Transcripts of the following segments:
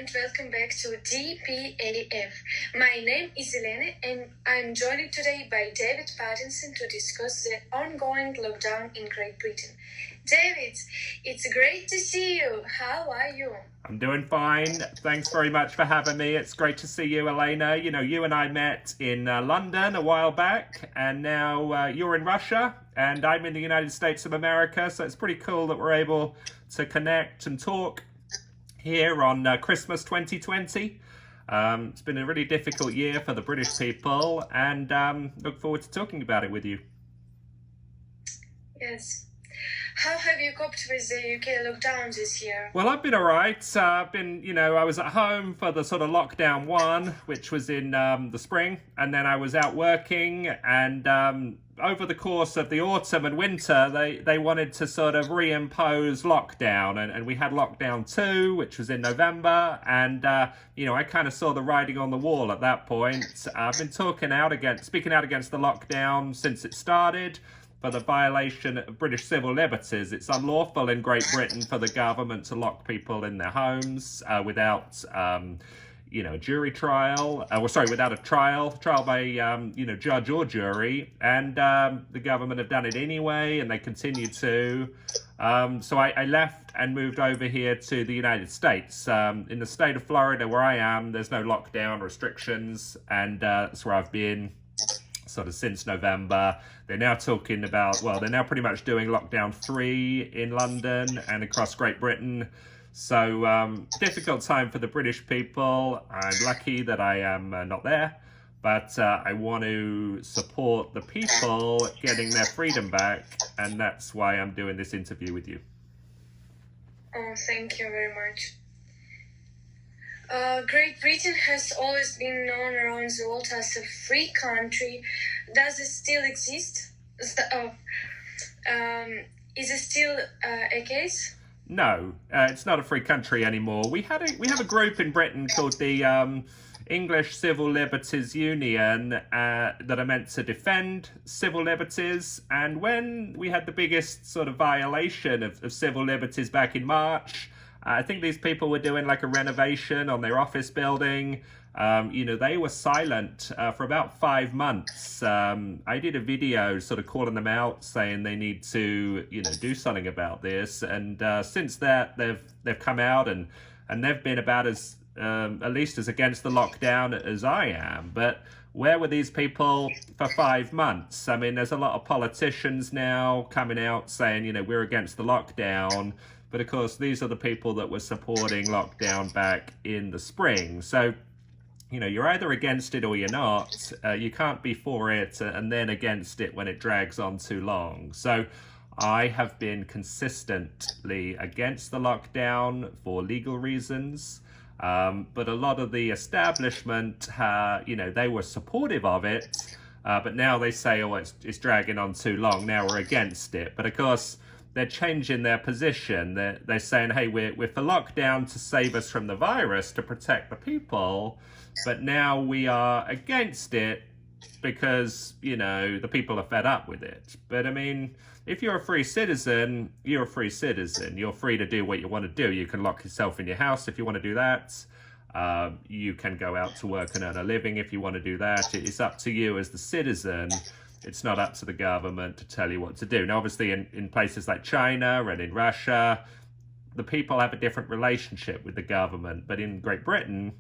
and welcome back to DPAF. My name is Elena and I'm joined today by David Pattinson to discuss the ongoing lockdown in Great Britain. David, it's great to see you. How are you? I'm doing fine. Thanks very much for having me. It's great to see you, Elena. You know, you and I met in London a while back, and now you're in Russia, and I'm in the United States of America, so it's pretty cool that we're able to connect and talk here on Christmas 2020. It's been a really difficult year for the British people, and look forward to talking about it with you. Yes. How have you coped with the UK lockdown this year? Well, I've been all right. I was at home for the sort of lockdown one, which was in the spring, and then I was out working, and over the course of the autumn and winter, they wanted to sort of reimpose lockdown, and we had lockdown 2, which was in November, and I kind of saw the writing on the wall at that point. I've been speaking out against the lockdown since it started, for the violation of British civil liberties. It's unlawful in Great Britain for the government to lock people in their homes without, a jury trial, without a trial by, judge or jury. And the government have done it anyway, and they continue to. So I left and moved over here to the United States. In the state of Florida, where I am, there's no lockdown restrictions, and that's where I've been sort of since November. They're now talking about, they're now pretty much doing lockdown 3 in London and across Great Britain. So difficult time for the British people. I'm lucky that I am not there, but I want to support the people getting their freedom back, and that's why I'm doing this interview with you. Oh, thank you very much. Great Britain has always been known around the world as a free country. Does it still exist? Is it still a case? No, it's not a free country anymore. We have a group in Britain called the English Civil Liberties Union that are meant to defend civil liberties. And when we had the biggest sort of violation of civil liberties back in March, I think these people were doing like a renovation on their office building. They were silent for about 5 months. I did a video sort of calling them out, saying they need to, do something about this. And since that, they've come out and they've been about as, at least as against the lockdown as I am. But where were these people for 5 months? I mean, there's a lot of politicians now coming out saying, we're against the lockdown. But of course, these are the people that were supporting lockdown back in the spring. So, you're either against it or you're not. You can't be for it and then against it when it drags on too long. So I have been consistently against the lockdown for legal reasons. But a lot of the establishment, they were supportive of it. But now they say, it's dragging on too long. Now we're against it. But of course, they're changing their position. They're saying, hey, we're for lockdown to save us from the virus, to protect the people. But now we are against it because, the people are fed up with it. But I mean, if you're a free citizen, you're a free citizen. You're free to do what you want to do. You can lock yourself in your house if you want to do that. You can go out to work and earn a living if you want to do that. It's up to you as the citizen. It's not up to the government to tell you what to do. Now, obviously, in places like China and in Russia, the people have a different relationship with the government. But in Great Britain,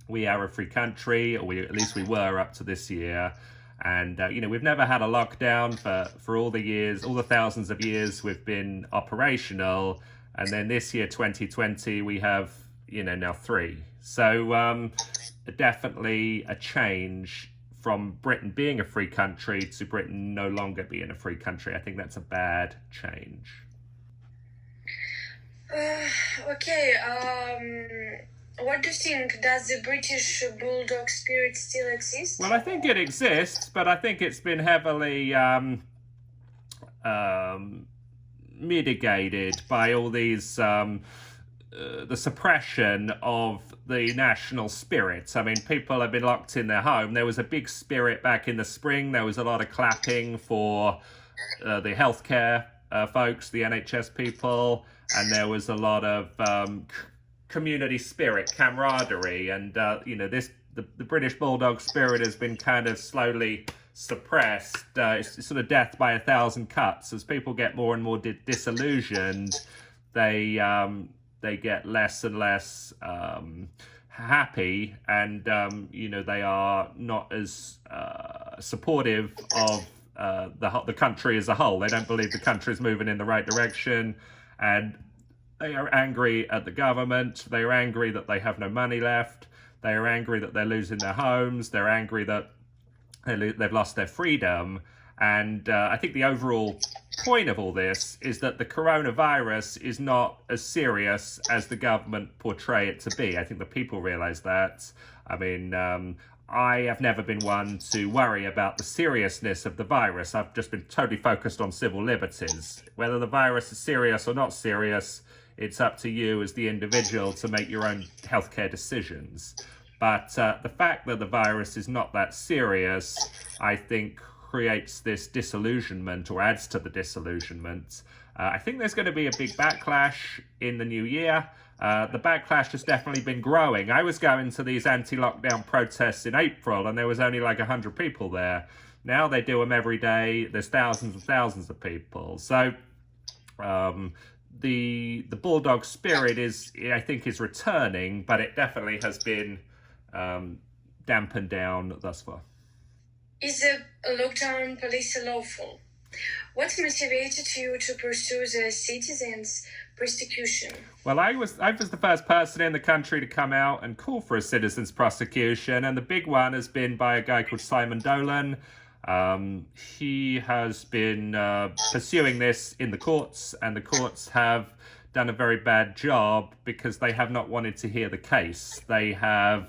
we are a free country, or at least we were up to this year. And, we've never had a lockdown for all the thousands of years we've been operational. And then this year, 2020, we have, now 3. So definitely a change from Britain being a free country to Britain no longer being a free country. I think that's a bad change. Okay. What do you think? Does the British Bulldog Spirit still exist? Well, I think it exists, but I think it's been heavily mitigated by all these the suppression of the national spirit. I mean, people have been locked in their home. There was a big spirit back in the spring. There was a lot of clapping for the healthcare folks, the NHS people, and there was a lot of community spirit, camaraderie, and the British Bulldog Spirit has been kind of slowly suppressed. It's sort of death by 1,000 cuts. As people get more and more disillusioned, they get less and less happy, and they are not as supportive of the country as a whole. They don't believe the country is moving in the right direction, and they are angry at the government. They are angry that they have no money left. They are angry that they're losing their homes. They're angry that they've lost their freedom. And I think the overall point of all this is that the coronavirus is not as serious as the government portray it to be. I think the people realize that. I mean, I have never been one to worry about the seriousness of the virus. I've just been totally focused on civil liberties. Whether the virus is serious or not serious, it's up to you as the individual to make your own healthcare decisions. But the fact that the virus is not that serious, I think, creates this disillusionment, or adds to the disillusionment. I think there's going to be a big backlash in the new year. The backlash has definitely been growing. I was going to these anti-lockdown protests in April, and there was only like 100 people there. Now they do them every day. There's thousands and thousands of people. So the Bulldog Spirit is returning, but it definitely has been dampened down thus far. Is the lockdown policy lawful? What motivated you to pursue the citizens' prosecution? Well, I was the first person in the country to come out and call for a citizens' prosecution, and the big one has been by a guy called Simon Dolan. He has been pursuing this in the courts, and the courts have done a very bad job because they have not wanted to hear the case. They have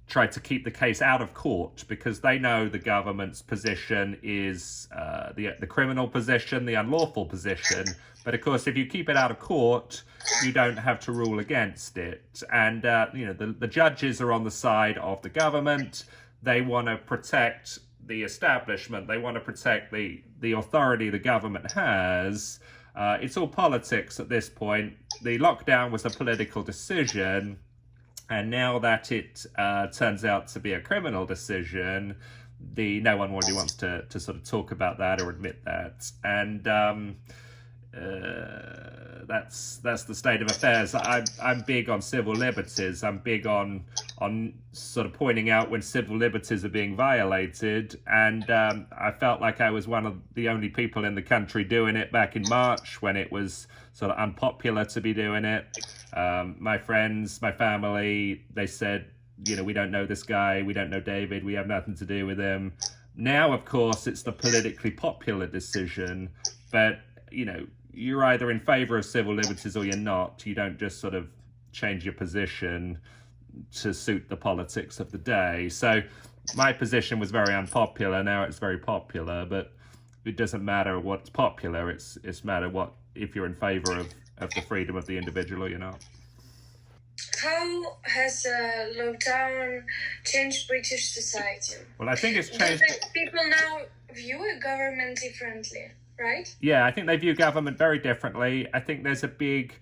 tried to keep the case out of court because they know the government's position is the criminal position, the unlawful position. But of course, if you keep it out of court, you don't have to rule against it. And the judges are on the side of the government. They want to protect the establishment. They want to protect the authority the government has. It's all politics at this point. The lockdown was a political decision. And now that it turns out to be a criminal decision, no one really wants to sort of talk about that or admit that. And that's the state of affairs. I'm big on civil liberties. I'm big on sort of pointing out when civil liberties are being violated. And I felt like I was one of the only people in the country doing it back in March when it was sort of unpopular to be doing it. My friends, my family, they said, we don't know this guy, we don't know David, we have nothing to do with him. Now, of course, it's the politically popular decision, but, you're either in favor of civil liberties or you're not. You don't just sort of change your position to suit the politics of the day. So my position was very unpopular. Now it's very popular, but it doesn't matter what's popular. It's matter if you're in favor of the freedom of the individual or you're not. How has lockdown changed British society? Well, I think it's changed. People now view a government differently, right? Yeah, I think they view government very differently. I think there's a big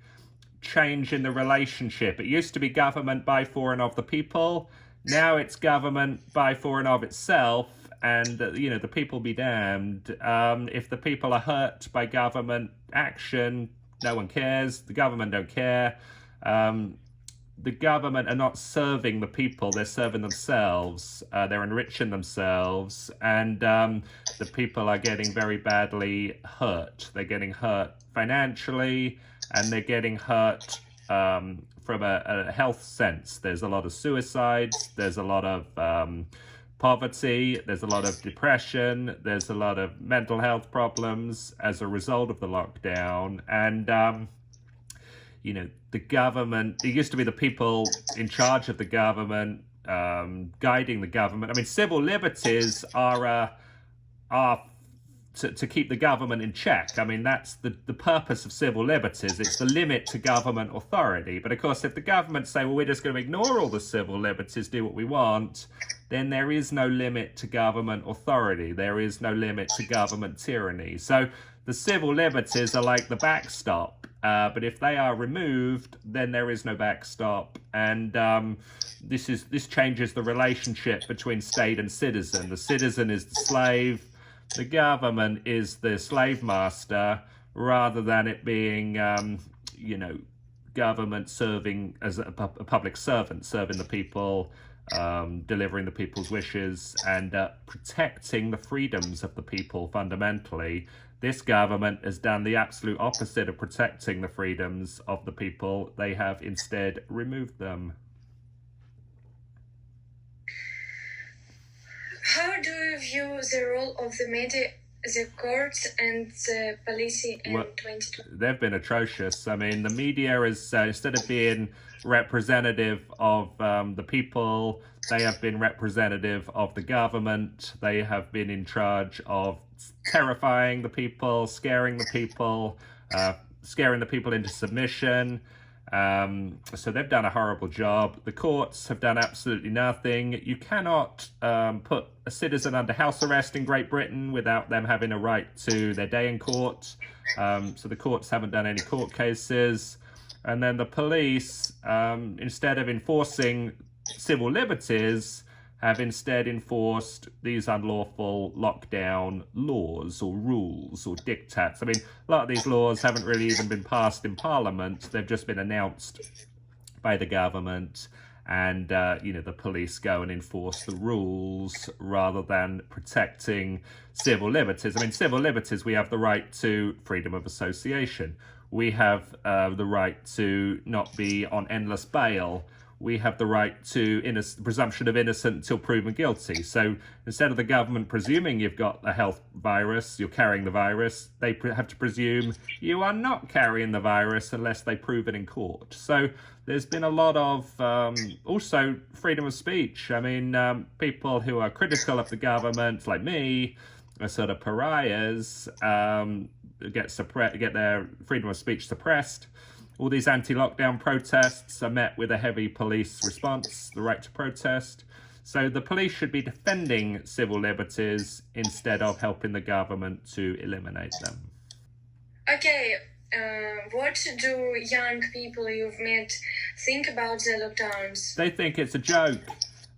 change in the relationship. It used to be government by, for, and of the people. Now it's government by, for, and of itself. And, the people be damned. If the people are hurt by government action, no one cares. The government don't care. The government are not serving the people. They're serving themselves. They're enriching themselves. And the people are getting very badly hurt. They're getting hurt financially, and they're getting hurt from a health sense. There's a lot of suicides. There's a lot of poverty. There's a lot of depression. There's a lot of mental health problems as a result of the lockdown. And, the government, it used to be the people in charge of the government, guiding the government. I mean, civil liberties are to keep the government in check. I mean, that's the purpose of civil liberties. It's the limit to government authority. But of course, if the government say, well, we're just going to ignore all the civil liberties, do what we want, then there is no limit to government authority. There is no limit to government tyranny. So the civil liberties are like the backstop. But if they are removed, then there is no backstop, and this changes the relationship between state and citizen. The citizen is the slave, the government is the slave master, rather than it being, government serving as a public servant, serving the people, delivering the people's wishes, and protecting the freedoms of the people fundamentally. This government has done the absolute opposite of protecting the freedoms of the people. They have instead removed them. How do you view the role of the media, the courts, and the police in 2020? They've been atrocious. I mean, the media is, instead of being representative of the people, they have been representative of the government. They have been in charge of terrifying the people, scaring the people into submission. So they've done a horrible job. The courts have done absolutely nothing. You cannot put a citizen under house arrest in Great Britain without them having a right to their day in court. So the courts haven't done any court cases. And then the police, instead of enforcing civil liberties, have instead enforced these unlawful lockdown laws or rules or diktats. I mean, a lot of these laws haven't really even been passed in Parliament. They've just been announced by the government, and the police go and enforce the rules rather than protecting civil liberties. I mean, civil liberties, we have the right to freedom of association. We have the right to not be on endless bail. We have the right to presumption of innocent until proven guilty. So instead of the government presuming you've got a health virus, you're carrying the virus, they have to presume you are not carrying the virus unless they prove it in court. So there's been a lot of also freedom of speech. I mean, people who are critical of the government, like me, are sort of pariahs, get their freedom of speech suppressed. All these anti-lockdown protests are met with a heavy police response, the right to protest. So the police should be defending civil liberties instead of helping the government to eliminate them. Okay, what do young people you've met think about the lockdowns? They think it's a joke.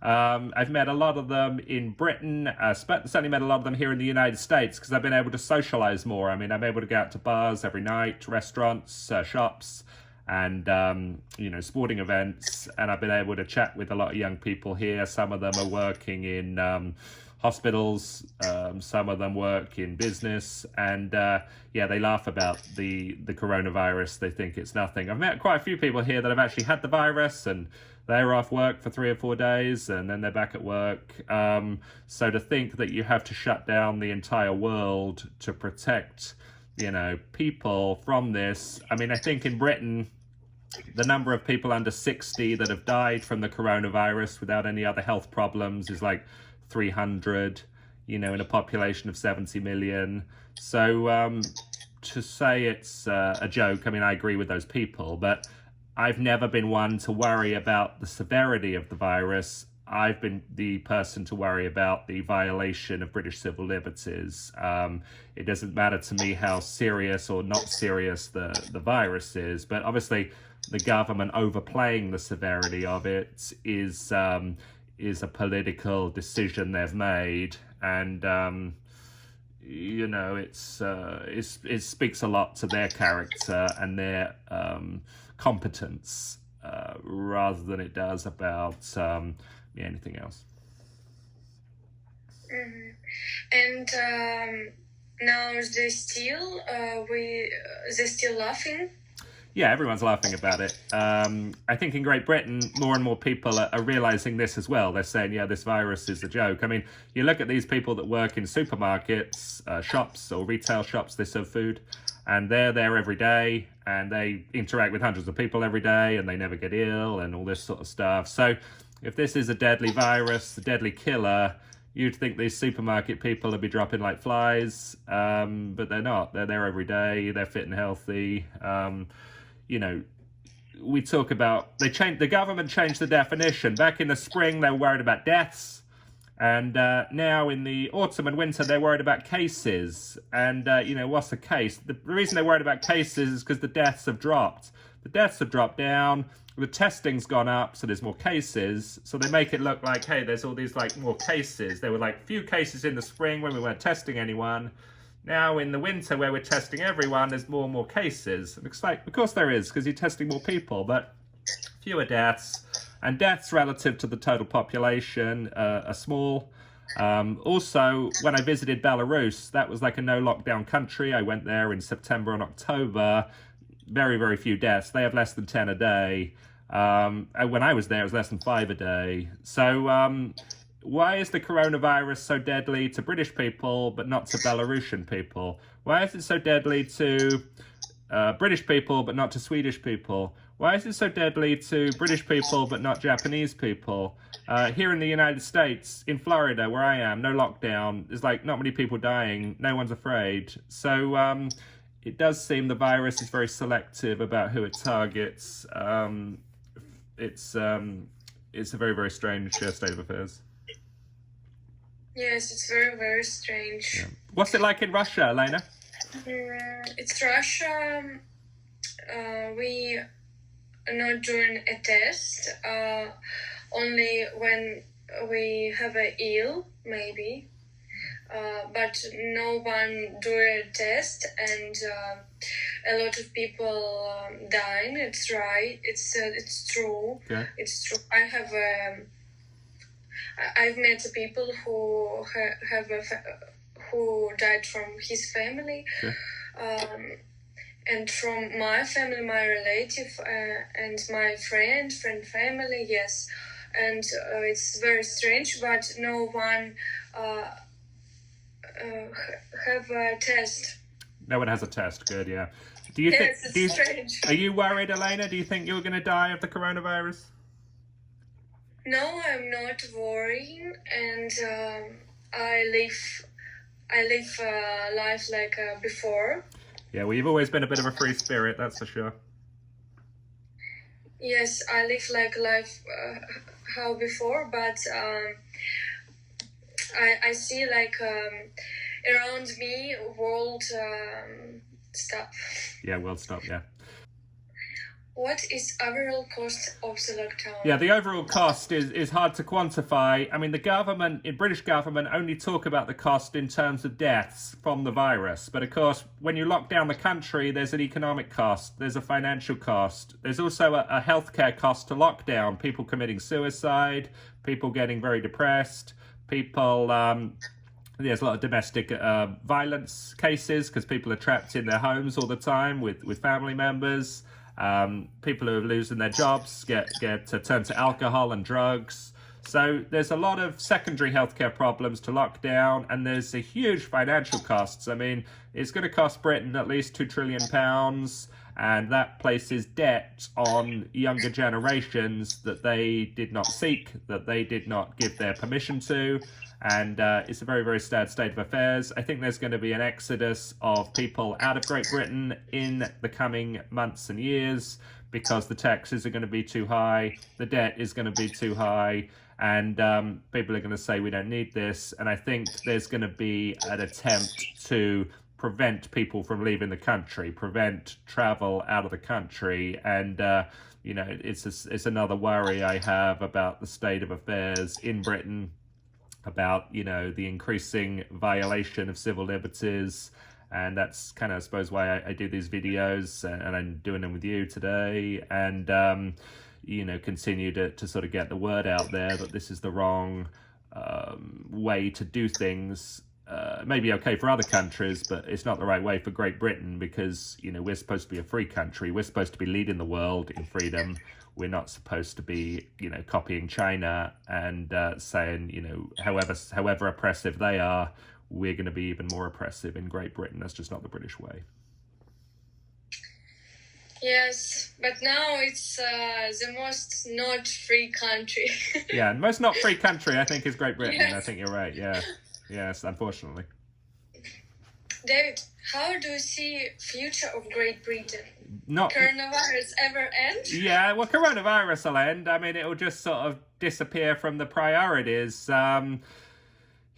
I've met a lot of them in Britain, certainly met a lot of them here in the United States, because I've been able to socialize more. I mean, I'm able to go out to bars every night, restaurants, shops, and, sporting events. And I've been able to chat with a lot of young people here. Some of them are working in hospitals, some of them work in business, and they laugh about the coronavirus. They think it's nothing. I've met quite a few people here that have actually had the virus, and they're off work for 3 or 4 days, and then they're back at work. So to think that you have to shut down the entire world to protect, people from this. I mean, I think in Britain, the number of people under 60 that have died from the coronavirus without any other health problems is like 300, in a population of 70 million. So to say it's a joke, I mean, I agree with those people, but I've never been one to worry about the severity of the virus. I've been the person to worry about the violation of British civil liberties. It doesn't matter to me how serious or not serious the virus is, but obviously the government overplaying the severity of it is a political decision they've made, and it speaks a lot to their character and their competence rather than it does about anything else. Mm-hmm. And now they're still laughing. Yeah, everyone's laughing about it. I think in Great Britain, more and more people are realizing this as well. They're saying, yeah, this virus is a joke. I mean, you look at these people that work in supermarkets, shops or retail shops, they serve food, and they're there every day, and they interact with hundreds of people every day, and they never get ill and all this sort of stuff. So if this is a deadly virus, a deadly killer, you'd think these supermarket people would be dropping like flies, but they're not. They're there every day. They're fit and healthy. We talk about the government changed the definition. Back in the spring, they were worried about deaths, And now in the autumn and winter, they're worried about cases. And, what's a case? The reason they're worried about cases is because the deaths have dropped. The deaths have dropped down. The testing's gone up, so there's more cases. So they make it look like, hey, there's all these, more cases. There were, few cases in the spring when we weren't testing anyone. Now in the winter where we're testing everyone, there's more and more cases. It looks like, of course there is, because you're testing more people, but fewer deaths. And deaths relative to the total population are small. Also, when I visited Belarus, that was like a no-lockdown country. I went there in September and October. Very, very few deaths. They have less than 10 a day. When I was there, it was less than 5 a day. So why is the coronavirus so deadly to British people, but not to Belarusian people? Why is it so deadly to British people, but not to Swedish people? Why is it so deadly to British people, but not Japanese people? Here in the United States, in Florida, where I am, no lockdown. There's not many people dying. No one's afraid. So it does seem the virus is very selective about who it targets. It's a very, very strange state of affairs. Yes, it's very, very strange. Yeah. What's it like in Russia, Elena? It's Russia. We are not doing a test. Only when we have a ill, maybe. But no one do a test, and a lot of people dying. It's right. It's true. Yeah. It's true. I've met people who who died from his family, and from my family, my relative, and my friend family. Yes, and it's very strange, but no one have a test. No one has a test. Good, yeah. Do you yes, think? It's strange. Are you worried, Elena? Do you think you're going to die of the coronavirus? No, I'm not worrying, and I live life like before. Yeah, well, you've always been a bit of a free spirit, that's for sure. Yes, I live like life how before, but I see around me world stuff. Yeah, world stuff. Yeah. What is overall cost of the lockdown? Yeah, the overall cost is hard to quantify. I mean, the British government only talk about the cost in terms of deaths from the virus. But of course, when you lock down the country, there's an economic cost, there's a financial cost. There's also a healthcare cost to lockdown, people committing suicide, people getting very depressed, people, there's a lot of domestic violence cases because people are trapped in their homes all the time with family members. People who are losing their jobs get to turn to alcohol and drugs. So there's a lot of secondary healthcare problems to lock down, and there's a huge financial costs. I mean, it's going to cost Britain at least £2 trillion, and that places debt on younger generations that they did not seek, that they did not give their permission to. And it's a very, very sad state of affairs. I think there's going to be an exodus of people out of Great Britain in the coming months and years because the taxes are going to be too high, the debt is going to be too high, and people are going to say we don't need this. And I think there's going to be an attempt to prevent people from leaving the country, prevent travel out of the country. And it's another worry I have about the state of affairs in Britain, about the increasing violation of civil liberties. And that's kind of, I suppose, why I do these videos, and I'm doing them with you today, and continue to sort of get the word out there that this is the wrong way to do things. Maybe okay for other countries, but it's not the right way for Great Britain, because we're supposed to be a free country. We're supposed to be leading the world in freedom. We're not supposed to be, copying China and saying, however oppressive they are, we're going to be even more oppressive in Great Britain. That's just not the British way. Yes, but now it's the most not free country. Yeah, and most not free country, I think, is Great Britain. Yes. I think you're right, yeah. Yes, unfortunately. David, how do you see future of Great Britain? Not Coronavirus ever end? Yeah, well, coronavirus will end. I mean, it will just sort of disappear from the priorities.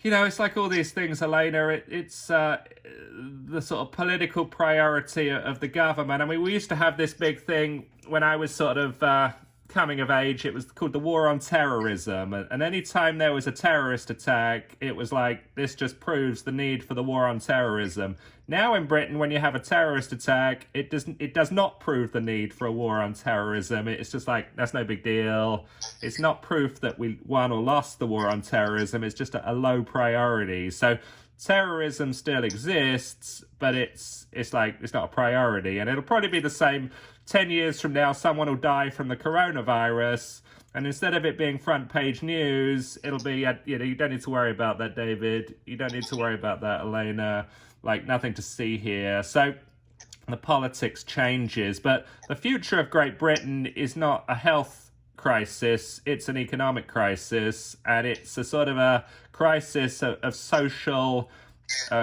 It's like all these things, Elena. It's the sort of political priority of the government. I mean, we used to have this big thing when I was sort of coming of age. It was called the war on terrorism. And any time there was a terrorist attack, it was like, this just proves the need for the war on terrorism. Now in Britain, when you have a terrorist attack, it does not prove the need for a war on terrorism. It's just like, that's no big deal. It's not proof that we won or lost the war on terrorism. It's just a low priority. So terrorism still exists, but it's not a priority. And it'll probably be the same 10 years from now. Someone will die from the coronavirus, and instead of it being front page news, it'll be, you don't need to worry about that, David. You don't need to worry about that, Elena. Like, nothing to see here. So the politics changes, but the future of Great Britain is not a health crisis. It's an economic crisis, and it's a sort of a crisis of social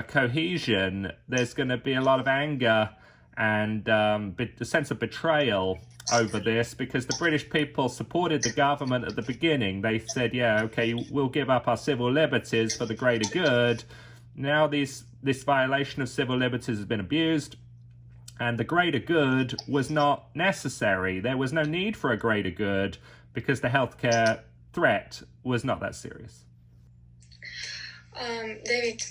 cohesion. There's going to be a lot of anger and a sense of betrayal over this, because the British people supported the government at the beginning. They said, yeah, okay, we'll give up our civil liberties for the greater good. Now this violation of civil liberties has been abused, and the greater good was not necessary. There was no need for a greater good because the healthcare threat was not that serious. David,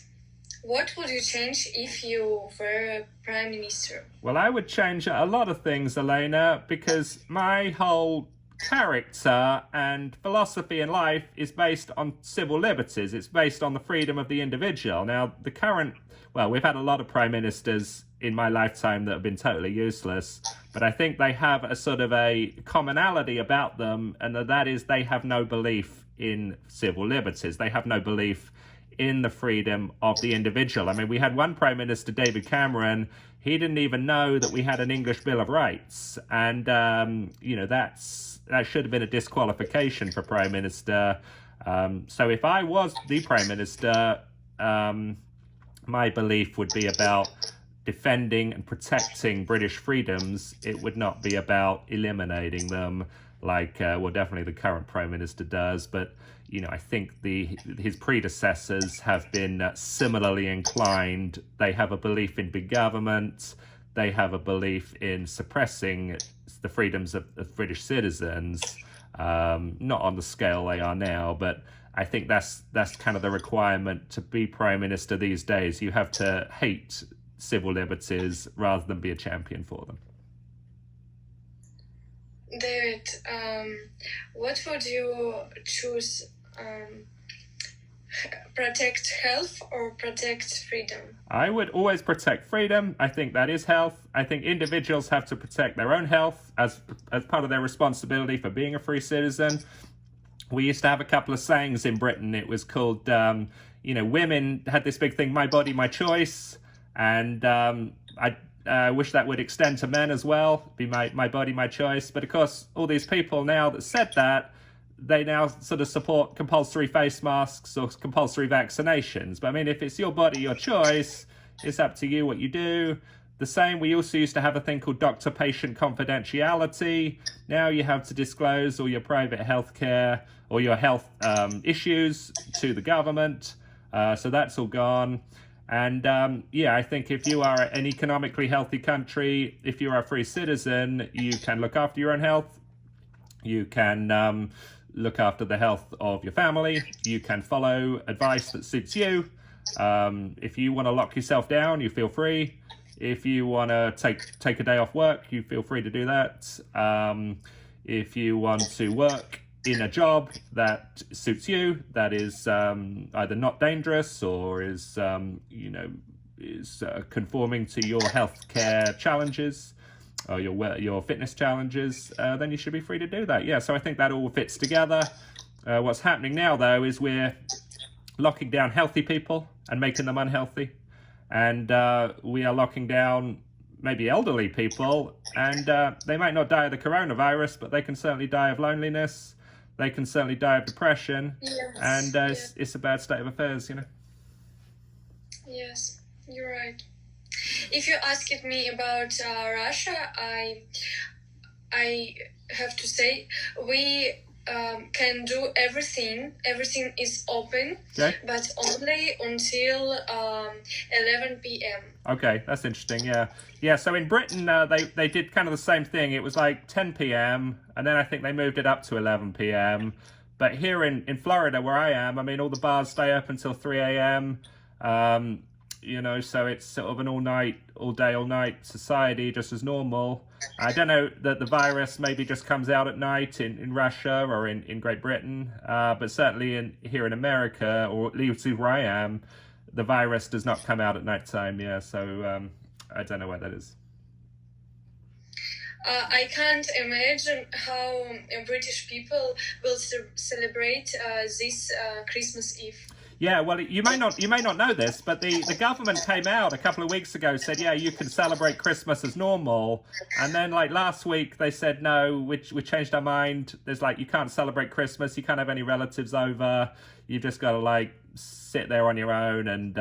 what would you change if you were Prime Minister? Well, I would change a lot of things, Elena, because my whole character and philosophy in life is based on civil liberties. It's based on the freedom of the individual. Now, we've had a lot of prime ministers in my lifetime that have been totally useless, but I think they have a sort of a commonality about them, and that is they have no belief in civil liberties. They have no belief in the freedom of the individual. I mean, we had one Prime Minister, David Cameron. He didn't even know that we had an English Bill of Rights. And, that should have been a disqualification for Prime Minister. So if I was the Prime Minister, my belief would be about defending and protecting British freedoms. It would not be about eliminating them like, definitely the current Prime Minister does. But, I think his predecessors have been similarly inclined. They have a belief in big government. They have a belief in suppressing the freedoms of British citizens, not on the scale they are now, but I think that's kind of the requirement to be Prime Minister these days. You have to hate civil liberties rather than be a champion for them. David, what would you choose? Protect health or protect freedom? I would always protect freedom. I think that is health. I think individuals have to protect their own health as part of their responsibility for being a free citizen. We used to have a couple of sayings in Britain. It was called, women had this big thing, my body, my choice. And I wish that would extend to men as well, be my body, my choice. But of course, all these people now that said that, they now sort of support compulsory face masks or compulsory vaccinations. But I mean, if it's your body, your choice, it's up to you what you do. The same, we also used to have a thing called doctor-patient confidentiality. Now you have to disclose all your private health care or your health issues to the government. So that's all gone. And I think if you are an economically healthy country, if you are a free citizen, you can look after your own health. You can look after the health of your family. You can follow advice that suits you. If you want to lock yourself down, you feel free. If you want to take a day off work, you feel free to do that. If you want to work in a job that suits you, that is either not dangerous or is conforming to your healthcare challenges or your fitness challenges, then you should be free to do that. Yeah, so I think that all fits together. What's happening now, though, is we're locking down healthy people and making them unhealthy. And we are locking down maybe elderly people, and they might not die of the coronavirus, but they can certainly die of loneliness. They can certainly die of depression. Yes, and it's a bad state of affairs, Yes, you're right. If you asked me about Russia, I have to say we can do everything. Everything is open, Okay. but only until 11 p.m. Okay, that's interesting. Yeah, yeah. So in Britain, they did kind of the same thing. It was like 10 p.m. and then I think they moved it up to 11 p.m. But here in Florida, where I am, I mean, all the bars stay up until 3 a.m. You know, so it's sort of an all day, all night society, just as normal. I don't know that the virus maybe just comes out at night in Russia or in Great Britain, but certainly here in America, or at least where I am, the virus does not come out at night time. Yeah, so I don't know why that is. I can't imagine how British people will celebrate this Christmas Eve. Yeah, well, you may not know this, but the government came out a couple of weeks ago, said, yeah, you can celebrate Christmas as normal. And then like last week they said, no, we changed our mind. There's like, you can't celebrate Christmas. You can't have any relatives over. You've just got to like sit there on your own and,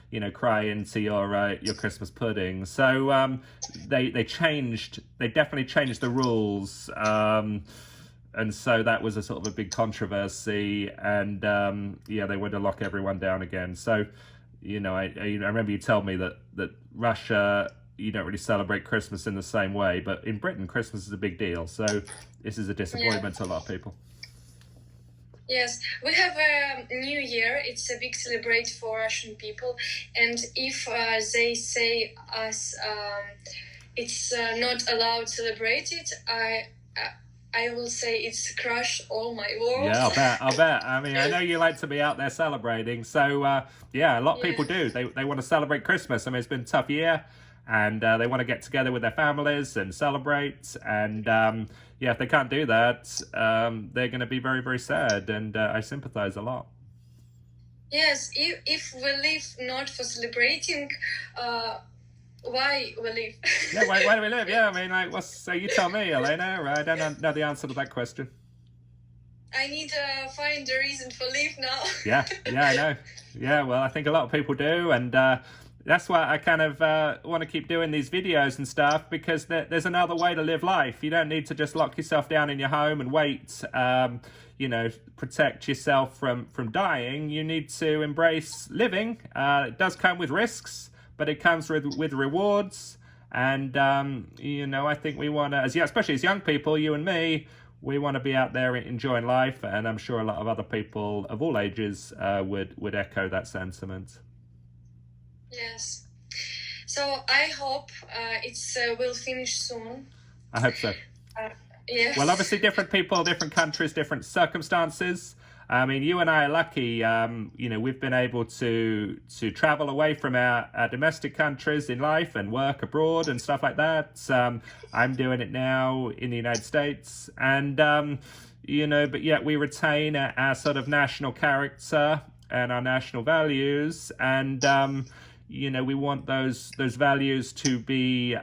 you know, cry into your Christmas pudding. So they definitely changed the rules. And so that was a sort of a big controversy, and yeah, they wanted to lock everyone down again. So, you know, I remember you told me that Russia, you don't really celebrate Christmas in the same way, but in Britain, Christmas is a big deal. So this is a disappointment to a lot of people. Yes, we have a New Year. It's a big celebration for Russian people, and if they say us it's not allowed to celebrate it, I will say it's crush all my world. Yeah, I'll bet. I mean, I know you like to be out there celebrating. So, yeah, a lot of people do. They want to celebrate Christmas. I mean, it's been a tough year. And they want to get together with their families and celebrate. And, yeah, if they can't do that, they're going to be very, very sad. And I sympathize a lot. Yes, if we live not for celebrating... why we live? Yeah, why do we live? Yeah, I mean, like, so you tell me, Elena. I don't know the answer to that question. I need to find a reason for live now. Yeah, I know. Yeah, well, I think a lot of people do, and that's why I kind of want to keep doing these videos and stuff, because there's another way to live life. You don't need to just lock yourself down in your home and wait, you know, protect yourself from dying. You need to embrace living. It does come with risks, but it comes with rewards. And, you know, I think we want to, especially as young people, you and me, we want to be out there enjoying life. And I'm sure a lot of other people of all ages would echo that sentiment. Yes. So I hope it will finish soon. I hope so. Yes. Well, obviously different people, different countries, different circumstances. I mean, you and I are lucky, you know, we've been able to travel away from our domestic countries in life and work abroad and stuff like that. I'm doing it now in the United States, and, you know, but yet we retain our sort of national character and our national values, and, you know, we want those values to be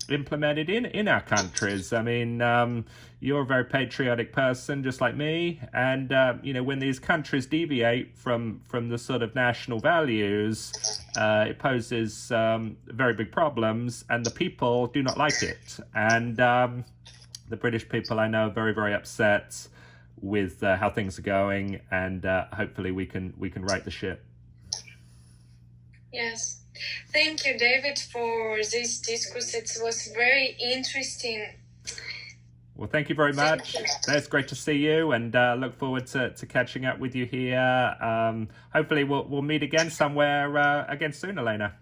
implemented in our countries. I mean, you're a very patriotic person, just like me, and you know, when these countries deviate from the sort of national values, it poses very big problems, and the people do not like it. And the British people, I know, are very, very upset with how things are going, and hopefully we can right the ship. Yes. Thank you, David, for this discourse. It was very interesting. Well, thank you very much. It's great to see you, and look forward to catching up with you here. Hopefully we'll meet again somewhere again soon, Elena.